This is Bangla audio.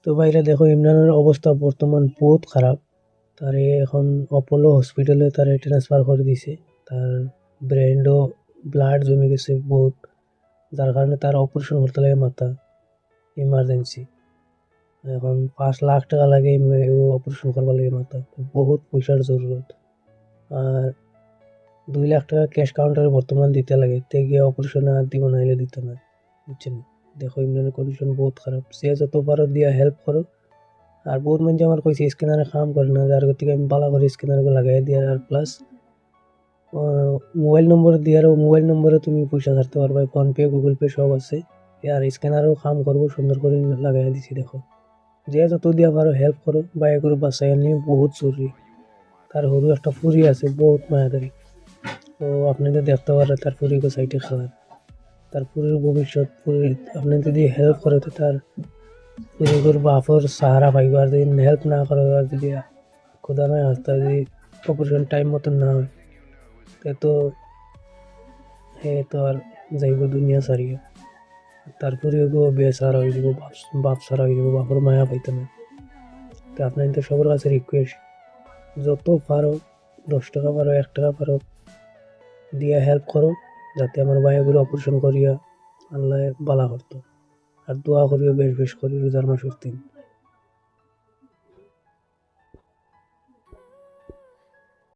তো বাইরে দেখো ইমরানের অবস্থা বর্তমান বহুত খারাপ। তারে এখন অপোলো হসপিটালে তারে ট্রান্সফার করে দিছে। তার ব্রেনও ব্লাড জমে গেছে বহুত, যার কারণে তার অপারেশন করতে লাগে মাথা ইমার্জেন্সি। এখন 5 লাখ টাকা লাগে অপারেশন করবার লাগে মাথা, বহুত পয়সার জরুরত। আর 2 লাখ টাকা ক্যাশ কাউন্টারে বর্তমান দিতে লাগে, তে গিয়ে অপারেশনে আর দিব না, এলে দিতে না, বুঝছেন? দেখো ইমরানের কন্ডিশন বহুত খারাপ। সে যত পারো দিয়া হেল্প করো। আর বহুত মানুষ আমার কইছে স্ক্যানারে কাম করে না, যার থেকে আমি বালা করে স্ক্যানারকে লাগাই দিয়ে আর প্লাস মোবাইল নম্বর দিয়ে আর মোবাইল নম্বরে তুমি পয়সা ছাড়তে পারবা, ফোনপে গুগল পে সব আছে। আর স্ক্যানারও কাম করবো, সুন্দর করে লাগাই দিছি। দেখো যে যত দিয়া পারো হেল্প করো, বা এগুলো বাসায় নিয়ে বহুত জরুরি। তার সরু একটা ফুরি আছে, বহুত মায়াদারি। তো আপনি তো দেখতে পারেন তার ফুরিকে সাইডে খাওয়ার, তার ফুরির ভবিষ্যৎ ফুরি আপনি যদি হেল্প করে তো তার ফুরিগুর বাপর সাহারা পাইবা। আর যদি হেল্প না করো, আর যদি খোদা নয় হাসতা যদি অপারেশন টাইম মতন না হয়, তো হে তো আর যাইব দুনিয়া সারিয়া। তারপরে বেসারা হয়ে যাব, বাপ সারা হয়ে যাব, বাপর মায়া পাইতে না। তো আপনার তো সবার কাছে রিকোয়েস্ট, যত পারো 10 টাকা পারো 1 টাকা পারো দিয়ে হেল্প করো, যাতে আমার ভাইগুলো অপারেশন করিয়া আল্লাহ বালা করতো। আর দোয়া করিও বেশ বেশ করি রোজার মাসের দিন।